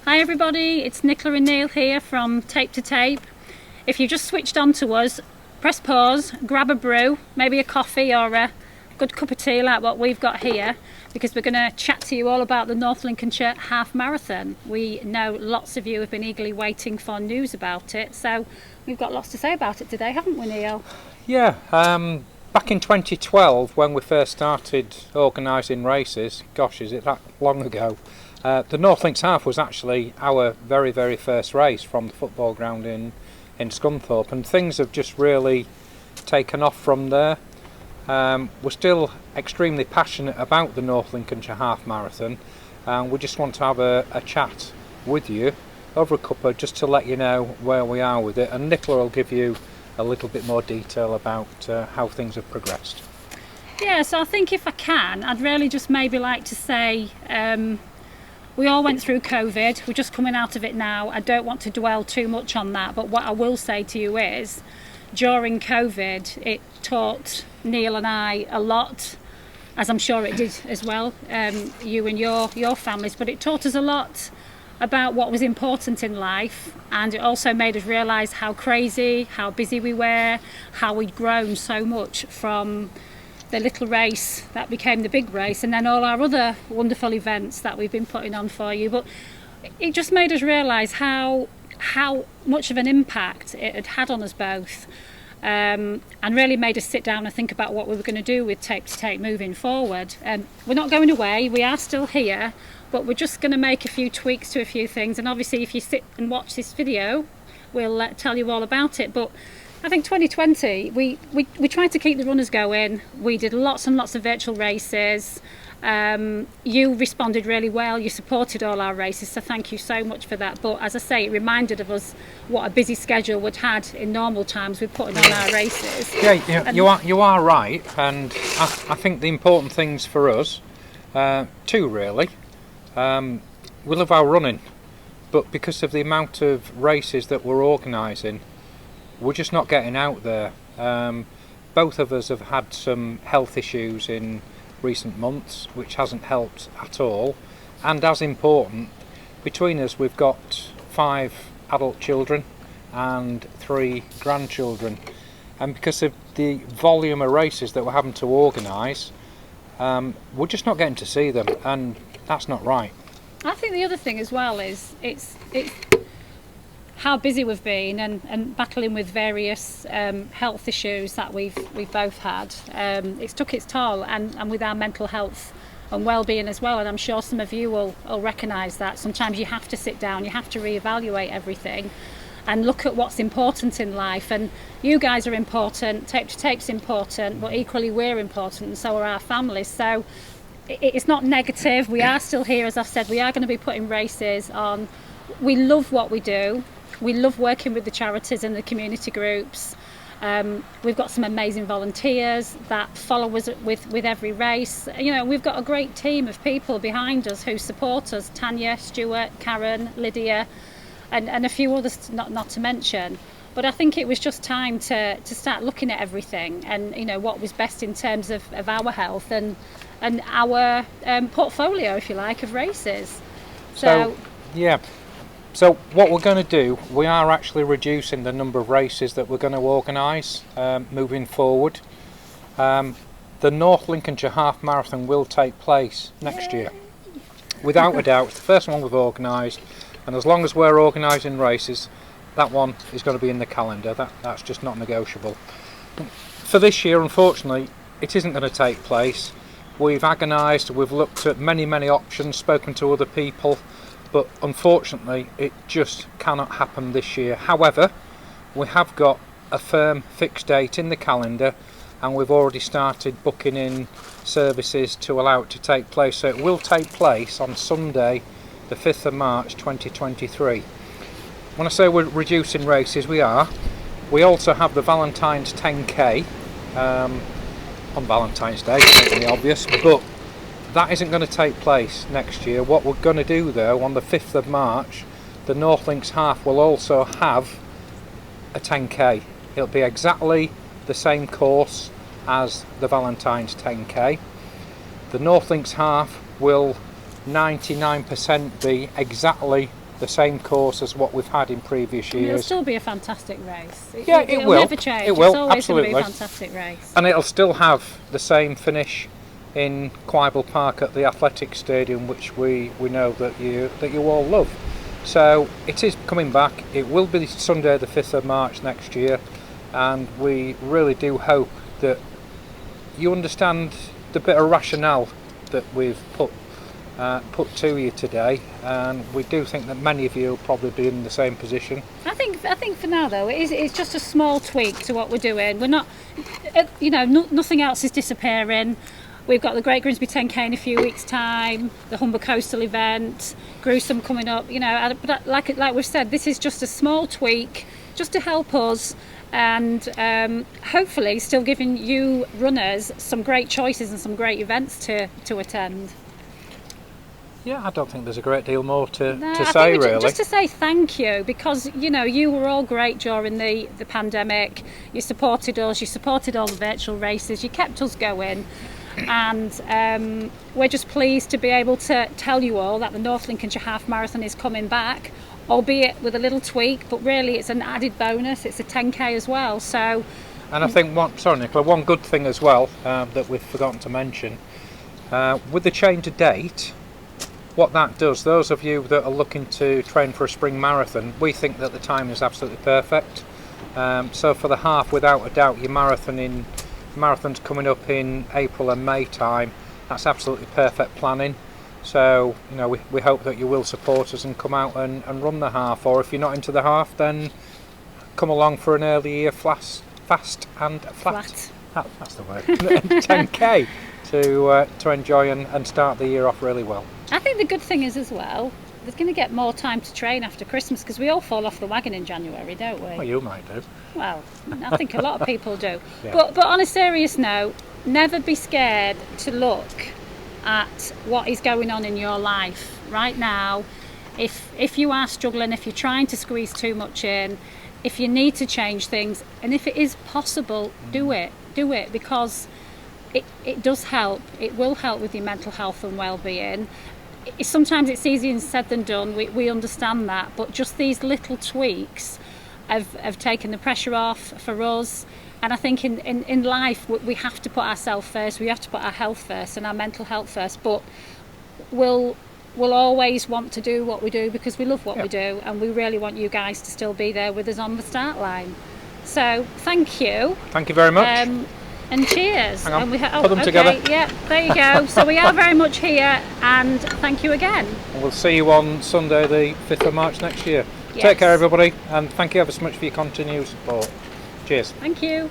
Hi everybody, it's Nicola and Neil here from Tape to Tape. If you just switched on to us, press pause, grab a brew, maybe a coffee or a good cup of tea like what we've got here, because we're going to chat to you all about the North Lincolnshire Half Marathon. We know lots of you have been eagerly waiting for news about it, so we've got lots to say about it today, haven't we, Neil? Yeah, back in 2012 when we first started organising races, gosh, is it that long ago? The North Links Half was actually our very, very first race from the football ground in Scunthorpe, and things have just really taken off from there. We're still extremely passionate about the North Lincolnshire Half Marathon, and we just want to have a chat with you over a cuppa just to let you know where we are with it, and Nicola will give you a little bit more detail about how things have progressed. Yeah, so I think if I can, I'd really just maybe like to say we all went through COVID, we're just coming out of it now. I don't want to dwell too much on that, but what I will say to you is during COVID it taught Neil and I a lot, as I'm sure it did as well, you and your families, but it taught us a lot about what was important in life, and it also made us realise how crazy, how busy we were, how we'd grown so much from the little race that became the big race, and then all our other wonderful events that we've been putting on for you. But it just made us realise how much of an impact it had had on us both, and really made us sit down and think about what we were going to do with Tape to Tape moving forward. We're not going away, we are still here, but we're just going to make a few tweaks to a few things, and obviously if you sit and watch this video we'll tell you all about it. But I think 2020 we tried to keep the runners going. We did lots and lots of virtual races. You responded really well, you supported all our races, so thank you so much for that. But as I say, it reminded of us what a busy schedule we'd had in normal times with putting on our races. Yeah, you are right, and I think the important things for us, two really, we love our running, but because of the amount of races that we're organising, we're just not getting out there. Both of us have had some health issues in recent months, which hasn't helped at all, and as important, between us we've got 5 adult children and 3 grandchildren, and because of the volume of races that we're having to organise, we're just not getting to see them, and that's not right. I think the other thing as well is it's how busy we've been and battling with various health issues that we've both had. It's took its toll, and with our mental health and well-being as well, and I'm sure some of you will recognise that sometimes you have to sit down, you have to reevaluate everything and look at what's important in life. And you guys are important, Tape to Tape's important, but equally we're important, and so are our families. So it's not negative, we are still here. As I've said, we are going to be putting races on. We love what we do. We love working with the charities and the community groups. We've got some amazing volunteers that follow us with every race. You know, we've got a great team of people behind us who support us: Tanya, Stuart, Karen, Lydia, and a few others not to mention. But I think it was just time to start looking at everything, and you know what was best in terms of our health and our portfolio, if you like, of races. So yeah. So what we're going to do, we are actually reducing the number of races that we're going to organise moving forward. The North Lincolnshire Half Marathon will take place next year. Without a doubt, it's the first one we've organised, and as long as we're organising races, that one is going to be in the calendar. That's just not negotiable. For this year, unfortunately, it isn't going to take place. We've agonised, we've looked at many options, spoken to other people, but unfortunately it just cannot happen this year. However, we have got a firm fixed date in the calendar, and we've already started booking in services to allow it to take place. So it will take place on Sunday the 5th of March 2023. When I say we're reducing races, we are. We also have the Valentine's 10k on Valentine's Day, certainly obvious, but that isn't going to take place next year. What we're going to do though, on the 5th of March, the North Links Half will also have a 10k. It'll be exactly the same course as the Valentine's 10k. The North Links Half will 99% be exactly the same course as what we've had in previous It'll years. still be a fantastic race. It'll will never change. It will, It's always absolutely. going to be a fantastic race. And it'll still have the same finish in Quibble Park at the Athletic Stadium, which we know that you all love. So it is coming back. It will be Sunday the 5th of March next year, and we really do hope that you understand the bit of rationale that we've put to you today, and we do think that many of you will probably be in the same position. I think for now though it's just a small tweak to what we're doing. We're not, nothing else is disappearing. We've got the Great Grimsby 10K in a few weeks' time, the Humber Coastal event, Gruesome coming up. But like we've said, this is just a small tweak, just to help us, and hopefully still giving you runners some great choices and some great events to attend. Yeah, I don't think there's a great deal more to I say, think really. Just to say thank you, because you were all great during the pandemic. You supported us, you supported all the virtual races, you kept us going. And we're just pleased to be able to tell you all that the North Lincolnshire Half Marathon is coming back, albeit with a little tweak, but really it's an added bonus. It's a 10K as well. So, and I think one good thing as well that we've forgotten to mention, with the change of date, what that does, those of you that are looking to train for a spring marathon, we think that the time is absolutely perfect. So for the half, without a doubt, your marathon's coming up in April and May time. That's absolutely perfect planning. So we hope that you will support us and come out and run the half, or if you're not into the half, then come along for an early year fast and flat. That's the word. 10K to enjoy and start the year off really well. I think the good thing is as well, there's going to get more time to train after Christmas, because we all fall off the wagon in January, don't we? Well, you might do. Well, I think a lot of people do. Yeah. But on a serious note, never be scared to look at what is going on in your life right now. If you are struggling, if you're trying to squeeze too much in, if you need to change things, and if it is possible, do it, because it does help. It will help with your mental health and well-being. Sometimes it's easier said than done, we understand that, but just these little tweaks have taken the pressure off for us. And I think in life we have to put ourselves first, we have to put our health first and our mental health first, but we'll always want to do what we do because we love what we do, and we really want you guys to still be there with us on the start line. So thank you. Thank you very much. And cheers. Hang on, and put them together. Yeah, there you go. So we are very much here, and thank you again. And we'll see you on Sunday the 5th of March next year. Yes. Take care everybody, and thank you ever so much for your continued support. Cheers. Thank you.